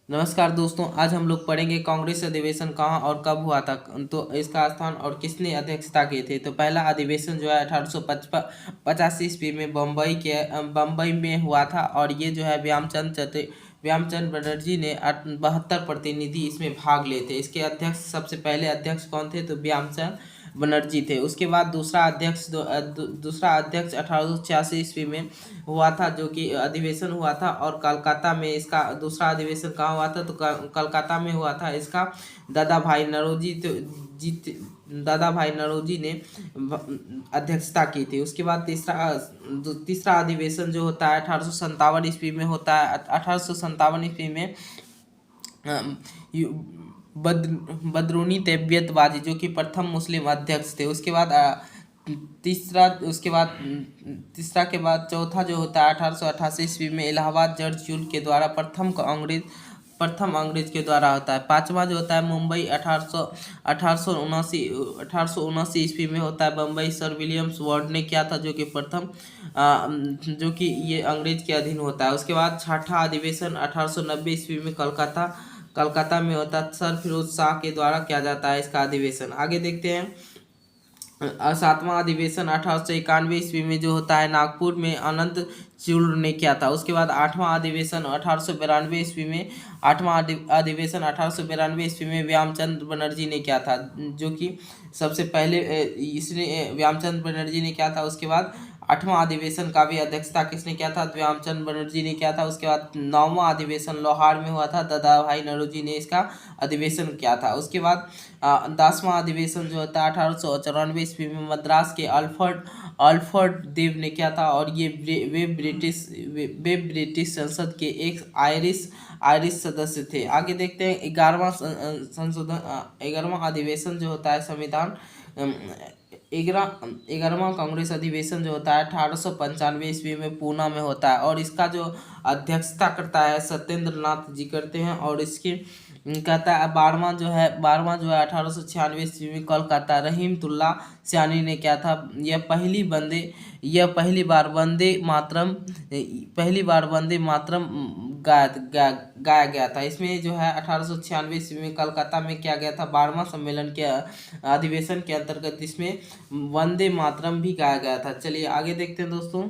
नमस्कार दोस्तों, आज हम लोग पढ़ेंगे कांग्रेस अधिवेशन कहाँ और कब हुआ था। तो इसका स्थान और किसने अध्यक्षता की थी। तो पहला अधिवेशन जो है 1885 ईस्वी में बम्बई में हुआ था और ये जो है व्यामचंद बनर्जी ने 72 प्रतिनिधि इसमें भाग लिए थे। इसके अध्यक्ष सबसे पहले अध्यक्ष कौन थे, तो व्यामचंद बनर्जी थे। उसके बाद दूसरा अध्यक्ष 1886 ईस्वी में हुआ था, जो कि अधिवेशन हुआ था और कलकत्ता में इसका दूसरा अधिवेशन कहाँ हुआ था, तो कलकत्ता में हुआ था। इसका दादा भाई नौरोजी दादा भाई नौरोजी ने अध्यक्षता की थी। उसके बाद तीसरा अधिवेशन जो होता है 1857 ईस्वी में होता है। 1857 ईस्वी में बदरूनी तिब्बतबाजी जो कि प्रथम मुस्लिम अध्यक्ष थे। तीसरा के बाद चौथा जो होता है 1888 ईस्वी में इलाहाबाद जज यूल के द्वारा प्रथम अंग्रेज के द्वारा होता है। पांचवा जो होता है मुंबई 1879 ईस्वी में होता है। बम्बई सर विलियम्स वार्ड ने किया था, जो कि प्रथम जो कि ये अंग्रेज के अधीन होता है। उसके बाद छठा अधिवेशन 1890 ईस्वी में कलकत्ता में होता है। सर फिरोज शाह के द्वारा किया जाता है इसका अधिवेशन। आगे देखते हैं, सातवां अधिवेशन 1891 ईस्वी में जो होता है नागपुर में अनंत चूर्ण ने किया था। उसके बाद आठवां अधिवेशन 1892 ईस्वी में व्यामचंद बनर्जी ने किया था, जो कि सबसे पहले इसने व्यामचंद बनर्जी ने किया था। उसके बाद आठवां अधिवेशन का भी अध्यक्षता किसने किया था, व्यामचंद बनर्जी ने किया था। उसके बाद नौवां अधिवेशन लोहार में हुआ था, दादा भाई नौरोजी ने इसका अधिवेशन किया था। उसके बाद 10वां अधिवेशन जो होता है 1894 ईस्वी में मद्रास के अल्फ्रेड देव ने किया था और ये वे ब्रिटिश संसद के एक आयरिश सदस्य थे। आगे देखते हैं 11वां अधिवेशन जो होता है संविधान 11वां कांग्रेस अधिवेशन जो होता है 1895 ईस्वी में पूना में होता है और इसका जो अध्यक्षता करता है सत्येंद्र नाथ जी करते हैं। और इसकी कहता है 12वां जो है 1896 ईस्वी में कोलकाता रहीमतुल्ला सयानी ने किया था। यह पहली बार वंदे मातरम गाया गया था। इसमें जो है 1896 ईस्वी में कलकत्ता में किया गया था 12वां सम्मेलन के अधिवेशन के अंतर्गत इसमें वंदे मातरम भी गाया गया था। चलिए आगे देखते हैं दोस्तों।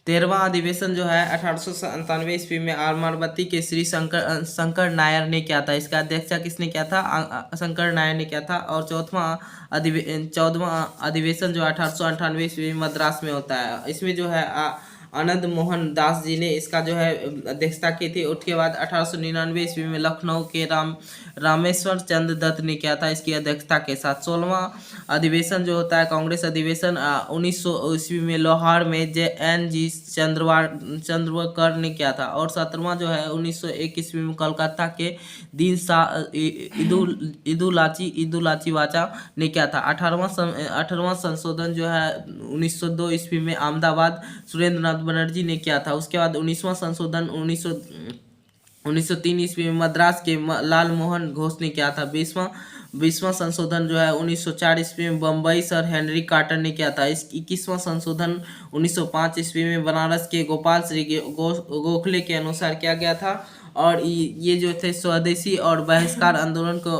13वां अधिवेशन जो है 1897 ईस्वी में आरमारवती के श्री शंकर नायर ने किया था। इसका अध्यक्षता किसने किया था, शंकर नायर ने किया था। और 14वां अधिवेशन जो 1898 ईस्वी में मद्रास में होता है। इसमें जो है आनंद मोहन दास जी ने इसका जो है अध्यक्षता की थी। उसके बाद 1899 ईस्वी में लखनऊ के रामेश्वर चंद्र दत्त ने किया था इसकी अध्यक्षता के साथ। 16वां अधिवेशन जो होता है कांग्रेस अधिवेशन 1900 ईस्वी में लोहार में JNG चंद्रवकर ने किया था। और 17वां जो है 1901 ईस्वी में कोलकाता के दीन शाह इदुलाची वाचा ने किया था। 18वां संशोधन जो है 1902 ईस्वी में अहमदाबाद सुरेंद्र नाथ बनर्जी ने किया था। उसके बाद 19वां संशोधन 1903 ईस्वी में मद्रास के लाल मोहन घोष ने किया था। 20वां संशोधन जो है 1904 ईस्वी में बम्बई सर हेनरी कार्टर ने किया था। 21वां संशोधन 1905 ईस्वी में बनारस के गोपाल श्री गोखले के अनुसार किया गया था। और ये जो थे स्वदेशी और बहिष्कार आंदोलन को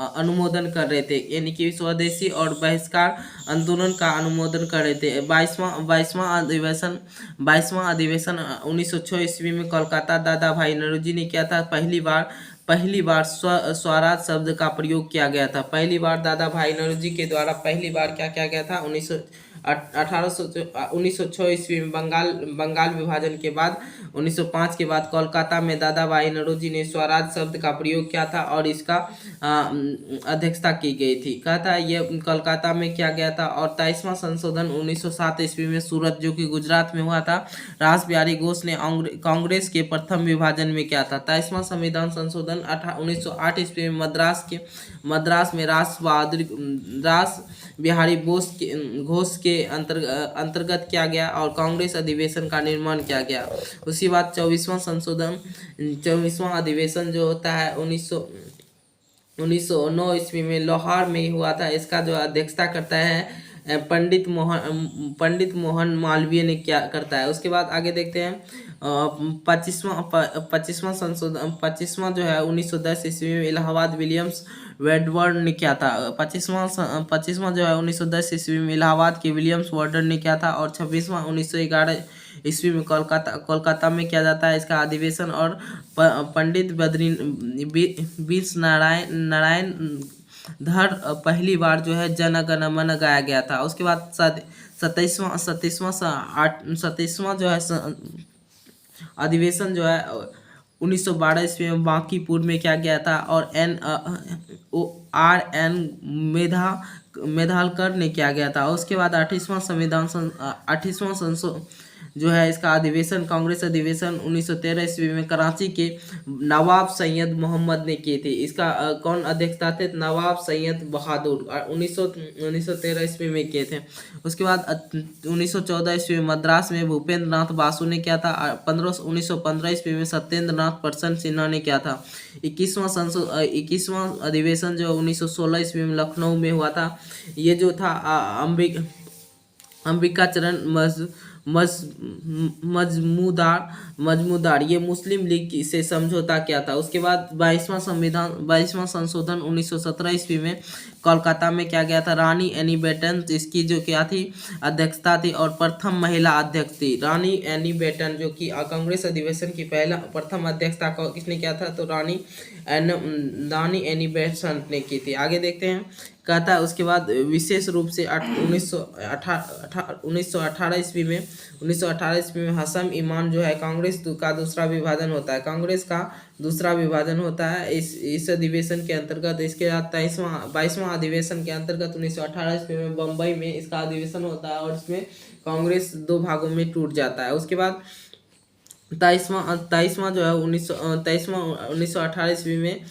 अनुमोदन कर रहे थे, यानी कि स्वदेशी और बहिष्कार आंदोलन का अनुमोदन कर रहे थे। 22वां अधिवेशन 1906 ईस्वी में कोलकाता दादा भाई नौरोजी ने किया था। पहली बार स्वराज शब्द का प्रयोग किया गया था। पहली बार दादा भाई नौरोजी के द्वारा पहली बार क्या किया गया था, 1906 ईस्वी में बंगाल विभाजन के बाद 1905 के बाद कोलकाता में दादा भाई नौरोजी ने स्वराज शब्द का प्रयोग किया था और इसका अध्यक्षता की गई थी। कहता है ये कोलकाता में किया गया था। और 23वां संशोधन 1907 ईस्वी में सूरत जो कि गुजरात में हुआ था, रास बिहारी घोष ने कांग्रेस के प्रथम विभाजन में किया था। 23वां संविधान संशोधन 1908 ईस्वी में मद्रास में रास बिहारी घोष के अंतर्गत किया गया और कांग्रेस अधिवेशन का निर्माण किया गया। उसी बाद 24वां अधिवेशन जो होता है 1909 ईस्वी में लोहार में हुआ था। इसका जो अध्यक्षता करता है पंडित मोहन मालवीय ने क्या करता है। उसके बाद आगे देखते हैं पच्चीसवां जो है 1910 ईस्वी में इलाहाबाद विलियम्स वेडवर्ड ने किया था। पच्चीसवां जो है 1910 ईस्वी में इलाहाबाद के विलियम्स वेडवर्ड ने किया था। और 26वां 1911 ईस्वी में कोलकाता में किया जाता है इसका अधिवेशन। और पंडित बीस नारायण धर पहली बार जो है जन गण मन गाया गया था। उसके बाद 27वां जो है अधिवेशन जो है 1912 ईस्वी में बांकीपुर में किया गया था। और मेधालकर ने किया गया था। उसके बाद 28वां संसद जो है इसका अधिवेशन कांग्रेस अधिवेशन 1913 ईस्वी में कराची के नवाब सैयद मोहम्मद ने किए थे। इसका कौन अध्यक्षता थे? नवाब सैयद बहादुर 1913 ईस्वी में किए थे। उसके बाद 1914 ईस्वी में मद्रास में भूपेंद्र नाथ बासु ने किया था। 1915 ईस्वी में सत्येंद्र नाथ प्रसन्न सिन्हा ने किया था। 21वां अधिवेशन जो 1916 ईस्वी में लखनऊ में हुआ था। ये जो था अंबिका चरण मजमूदार ये मुस्लिम लीग से समझौता किया था। उसके बाद 22वां संशोधन 1917 ईस्वी में कोलकाता में किया गया था। रानी एनी बेटन इसकी जो क्या थी अध्यक्षता थी और प्रथम महिला अध्यक्ष थी। रानी एनी बेटन जो कि कांग्रेस अधिवेशन की प्रथम अध्यक्षता किसने किया था? तो रानी एनी बेटन ने की थी। आगे देखते हैं कहता है उसके बाद विशेष रूप से 1918 ईस्वी में हसन इमाम जो है कांग्रेस का दूसरा विभाजन होता है। कांग्रेस का दूसरा विभाजन होता है इस अधिवेशन के अंतर्गत। इसके बाद 22वां अधिवेशन के अंतर्गत 1918 ईस्वी में बम्बई में इसका अधिवेशन होता है और इसमें कांग्रेस दो भागों में टूट जाता है। उसके बाद 23वां जो है 1918 ईस्वी में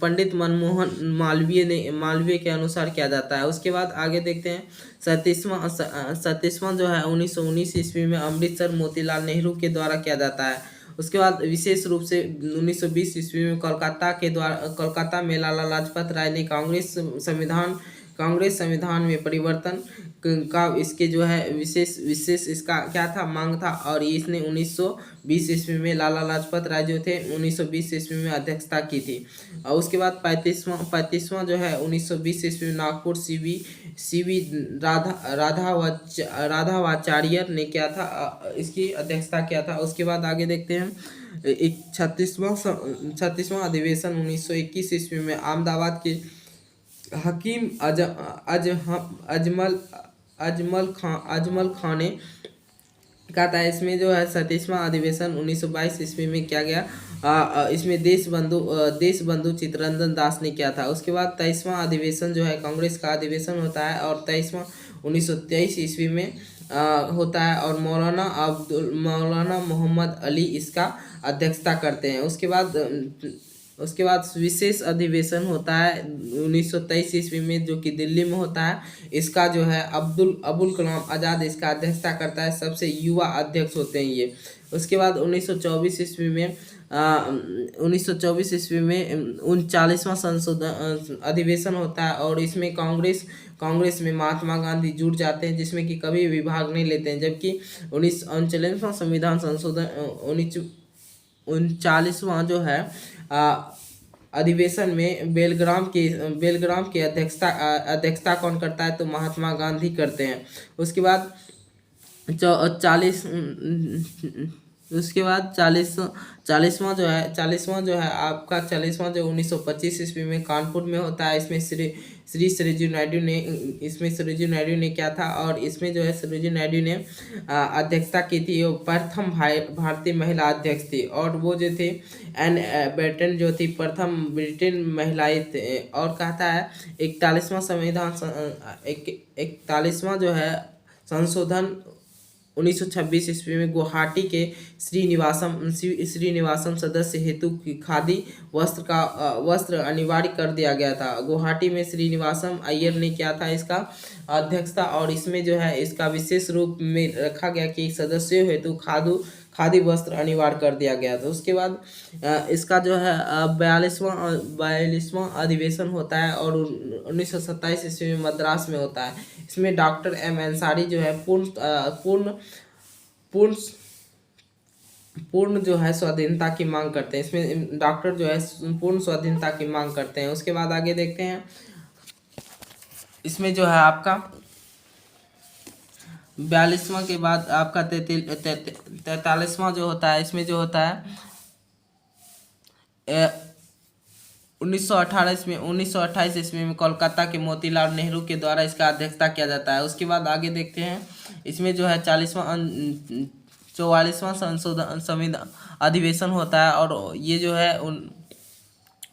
पंडित मनमोहन मालवीय के अनुसार किया जाता है। उसके बाद आगे देखते हैं 37वां जो है 1919 ईस्वी में अमृतसर मोतीलाल नेहरू के द्वारा किया जाता है। उसके बाद विशेष रूप से 1920 ईस्वी में कोलकाता में लाला लाजपत राय ने कांग्रेस संविधान में परिवर्तन का इसके जो है विशेष इसका क्या था मांग था। और इसने 1920 ईस्वी में लाला लाजपत राय जो थे 1920 ईस्वी में अध्यक्षता की थी। और उसके बाद 35वां जो है 1920 ईस्वी में नागपुर सीवी राधावाचार्य ने किया था इसकी अध्यक्षता किया था। उसके बाद आगे देखते हैं 36वां अधिवेशन 1921 ईस्वी में अहमदाबाद के हकीम अजमल खान ने कहा था। इसमें जो है 37वां अधिवेशन 1922 ईस्वी में किया गया। इसमें देश बंधु चित्तरंजन दास ने किया था। उसके बाद 23वां अधिवेशन जो है कांग्रेस का अधिवेशन होता है और 23वां 1923 ईस्वी में होता है और मौलाना मोहम्मद अली इसका अध्यक्षता करते हैं। उसके बाद विशेष अधिवेशन होता है 1923 ईस्वी में जो कि दिल्ली में होता है। इसका जो है अबुल कलाम आज़ाद इसका अध्यक्षता करता है। सबसे युवा अध्यक्ष होते हैं ये। उसके बाद 1924 ईस्वी में 39वां संशोधन अधिवेशन होता है और इसमें कांग्रेस में महात्मा गांधी जुड़ जाते हैं जिसमें कि कभी विभाग नहीं लेते हैं। जबकि 39वां संविधान संशोधन 39वां जो है अधिवेशन में बेलग्राम की अध्यक्षता कौन करता है? तो महात्मा गांधी करते हैं। उसके बाद 40वां जो है आपका 40वां जो 1925 ईस्वी में कानपुर में होता है। इसमें श्रीजी नायडू ने क्या था और इसमें जो है श्रीजी नायडू ने अध्यक्षता की थी। वो प्रथम भारतीय महिला अध्यक्ष थी और वो जो थे एन बेटन जो थी प्रथम ब्रिटेन महिलाएं थे। और कहता है 41वां जो है संशोधन 1926 ईस्वी में गुवाहाटी के श्रीनिवासम सदस्य हेतु खादी वस्त्र अनिवार्य कर दिया गया था। गुवाहाटी में श्रीनिवासम अय्यर ने किया था इसका अध्यक्षता और इसमें जो है इसका विशेष रूप में रखा गया कि सदस्यों हेतु खादी वस्त्र अनिवार्य कर दिया गया था। उसके बाद इसका जो है 42वां अधिवेशन होता है और 1927 ईस्वी में मद्रास में होता है। इसमें डॉक्टर एम अंसारी जो है पूर्ण जो है स्वाधीनता की मांग करते हैं। इसमें डॉक्टर जो है पूर्ण स्वाधीनता की मांग करते हैं। उसके बाद आगे देखते हैं, इसमें जो है आपका 42वां के बाद आपका 43वां जो होता है, इसमें जो होता है 1918 ईस्वी 1928 ईस्वी में कोलकाता के मोतीलाल नेहरू के द्वारा इसका अध्यक्षता किया जाता है। उसके बाद आगे देखते हैं, इसमें जो है 44वां संशोधन संविधान अधिवेशन होता है, और ये जो है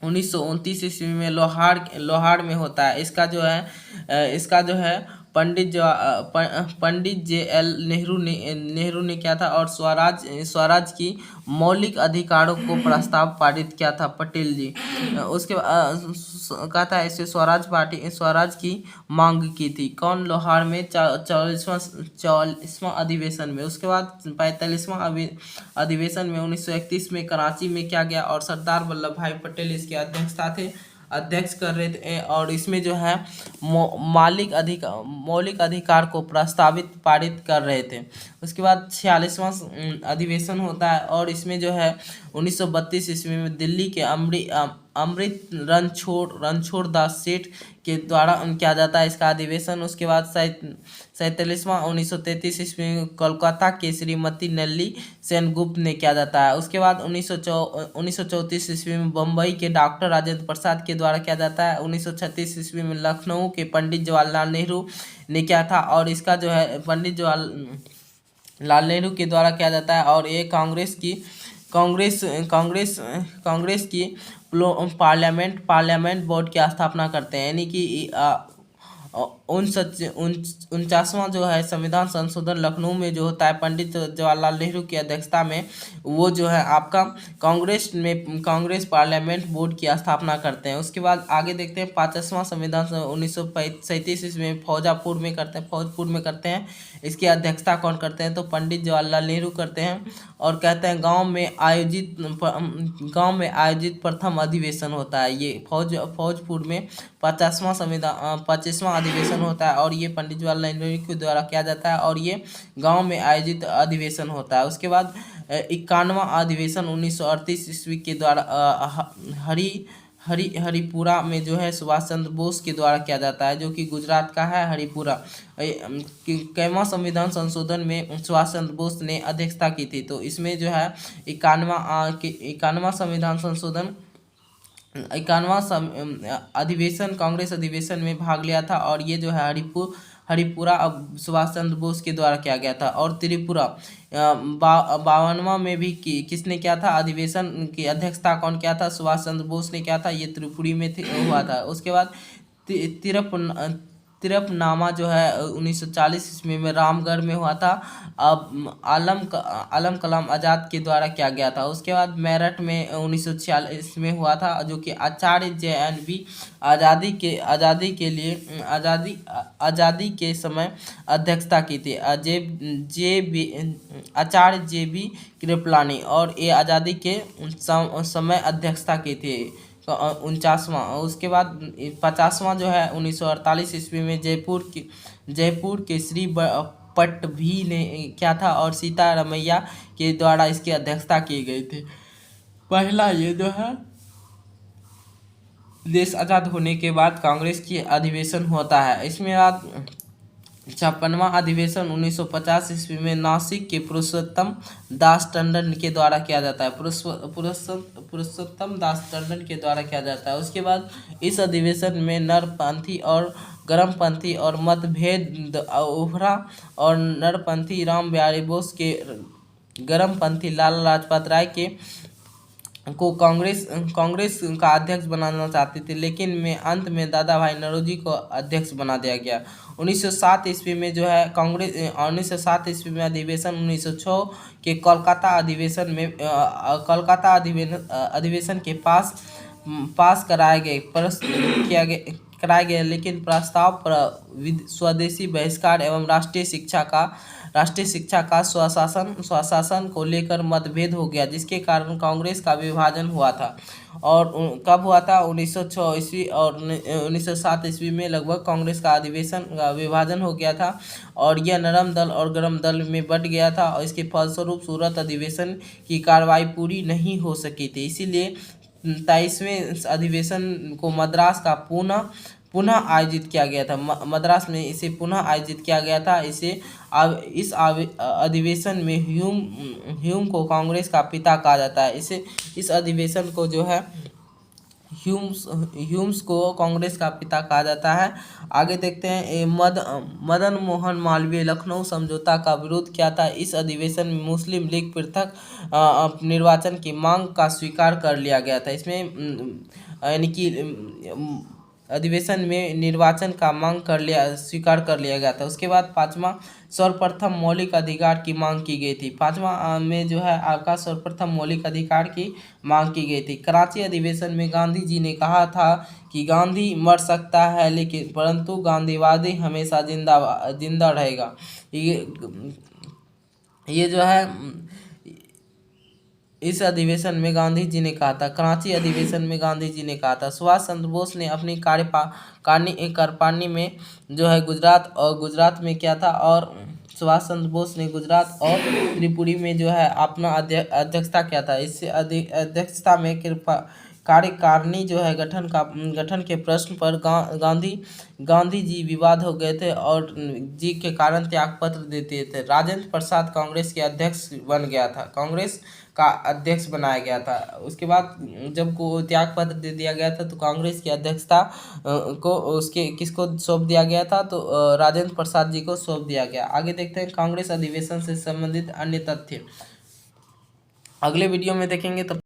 1929 ईस्वी में लोहार में होता है। इसका जो है पंडित जे एल नेहरू ने किया था, और स्वराज की मौलिक अधिकारों को प्रस्ताव पारित किया था पटेल जी। उसके बाद कहा था इसे स्वराज की मांग की थी। कौन? लोहार में 44वां अधिवेशन में। उसके बाद 45वां अधिवेशन में 1931 में कराची में किया गया, और सरदार वल्लभ भाई पटेल इसके अध्यक्ष कर रहे थे, और इसमें जो है मौलिक अधिकार को प्रस्तावित पारित कर रहे थे। उसके बाद 46वां अधिवेशन होता है, और इसमें जो है 1932 ईस्वी में दिल्ली के अमृत रणछोड़ दास सेठ के द्वारा किया जाता है इसका अधिवेशन। उसके बाद 47वां 1933 ईस्वी में कोलकाता के श्रीमती नलिनी सेनगुप्त ने किया जाता है। उसके बाद 1934 ईस्वी में बम्बई के डॉक्टर राजेंद्र प्रसाद के द्वारा किया जाता है। 1936 ईस्वी में लखनऊ के पंडित जवाहरलाल नेहरू ने किया था, और इसका जो है पंडित जवाहरलाल नेहरू के द्वारा किया जाता है, और ये कांग्रेस की पार्लियामेंट बोर्ड की स्थापना करते हैं। यानी कि 49वां जो है संविधान संशोधन लखनऊ में जो होता है पंडित जवाहरलाल नेहरू की अध्यक्षता में, वो जो है आपका कांग्रेस पार्लियामेंट बोर्ड की स्थापना करते हैं। उसके बाद आगे देखते हैं 50वां संविधान 1937 ईस्वी में फौजपुर में करते हैं। इसकी अध्यक्षता कौन करते हैं? तो पंडित जवाहरलाल नेहरू करते हैं, और कहते हैं गांव में आयोजित प्रथम अधिवेशन होता है ये फौजपुर में 25वां अधिवेशन होता है, और ये पंडित जवाहरलाल नेहरू के द्वारा किया जाता है, और ये गांव में आयोजित अधिवेशन होता है। उसके बाद 51वां अधिवेशन 1938 ईस्वी के द्वारा हरिपुरा में जो है सुभाष चंद्र बोस के द्वारा किया जाता है, जो कि गुजरात का है हरिपुरा। कैवां संविधान संशोधन में सुभाष चंद्र बोस ने अध्यक्षता की थी, तो इसमें जो है 51वां संविधान संशोधन 51वां अधिवेशन कांग्रेस अधिवेशन में भाग लिया था, और ये जो है हरिपुरा अब सुभाष चंद्र बोस के द्वारा किया गया था। और त्रिपुरा 52वां में भी किसने किया था? अधिवेशन की अध्यक्षता कौन किया था? सुभाष चंद्र बोस ने किया था, ये त्रिपुरी में हुआ था। उसके बाद तिरपनामा जो है 1940 ईस्वी में रामगढ़ में हुआ था, अब आलम कलाम आज़ाद के द्वारा किया गया था। उसके बाद मेरठ में 1946 में हुआ था, जो कि आचार्य JNV आज़ादी के समय अध्यक्षता की थी। आचार्य JB कृपलानी, और ये आज़ादी के समय अध्यक्षता की थी 49वां। उसके बाद 50वां जो है 1948 ईस्वी में जयपुर के श्री पट्टभी ने क्या था, और सीतारमैया के द्वारा इसकी अध्यक्षता की गई थी। पहला ये जो है देश आज़ाद होने के बाद कांग्रेस की अधिवेशन होता है। इसमें बाद 56वां अधिवेशन 1950 ईस्वी में नासिक के पुरुषोत्तम दास टंडन के द्वारा किया जाता है। पुरुषोत्तम दास टंडन के द्वारा किया जाता है। उसके बाद इस अधिवेशन में नरपंथी और गर्मपंथी और मतभेद उभरा, और नरपंथी राम बिहारी बोस के गर्मपंथी लाला लाजपत राय को कांग्रेस का अध्यक्ष बनाना चाहते थे, लेकिन अंत में दादा भाई नौरोजी को अध्यक्ष बना दिया गया। 1907 ईस्वी में जो है 1907 ईस्वी में अधिवेशन 1906 के कोलकाता अधिवेशन के पास कराए गए, लेकिन प्रस्ताव पर स्वदेशी बहिष्कार एवं राष्ट्रीय शिक्षा का राष्ट्रीय शिक्षा का स्वशासन को लेकर मतभेद हो गया, जिसके कारण कांग्रेस का विभाजन हुआ था। और कब हुआ था? 1906 ईस्वी और 1907 ईस्वी में लगभग कांग्रेस का अधिवेशन का विभाजन हो गया था और यह नरम दल और गरम दल में बट गया था और इसके फलस्वरूप सूरत अधिवेशन की कार्रवाई पूरी नहीं हो सकी थी। इसीलिए 23वें अधिवेशन को मद्रास का पुनः आयोजित किया गया था। मद्रास में इसे पुनः आयोजित किया गया था। इस अधिवेशन में ह्यूम को कांग्रेस का पिता कहा जाता है। इस अधिवेशन को जो है ह्यूम्स को कांग्रेस का पिता कहा जाता है। आगे देखते हैं, मदन मोहन मालवीय लखनऊ समझौता का विरोध किया था। इस अधिवेशन में मुस्लिम लीग पृथक निर्वाचन की मांग का स्वीकार कर लिया गया था। इसमें यानी कि अधिवेशन में निर्वाचन का स्वीकार कर लिया गया था। उसके बाद पाँचवा, सर्वप्रथम मौलिक अधिकार की मांग की गई थी। पाँचवा में जो है आपका सर्वप्रथम मौलिक अधिकार की मांग की गई थी। कराची अधिवेशन में गांधी जी ने कहा था कि गांधी मर सकता है लेकिन परंतु गांधीवादी हमेशा जिंदा रहेगा। ये जो है इस अधिवेशन में गांधी जी ने कहा था। कराची अधिवेशन में गांधी जी ने कहा था। सुभाष चंद्र बोस ने अपनी कार्यपालनी में जो है गुजरात में किया था और सुभाष चंद्र बोस ने गुजरात और त्रिपुरी में जो है अपना अध्यक्षता किया था। इससे अध्यक्षता में कार्यकारिणी जो है गठन के प्रश्न पर गांधी जी विवाद हो गए थे और जी के कारण त्यागपत्र देते थे। राजेंद्र प्रसाद कांग्रेस के अध्यक्ष बन गया था, कांग्रेस का अध्यक्ष बनाया गया था। उसके बाद जब को त्यागपत्र दे दिया गया था तो कांग्रेस की अध्यक्षता को किसको सौंप दिया गया था? तो राजेंद्र प्रसाद जी को सौंप दिया गया। आगे देखते हैं कांग्रेस अधिवेशन से संबंधित अन्य तथ्य अगले वीडियो में देखेंगे। तब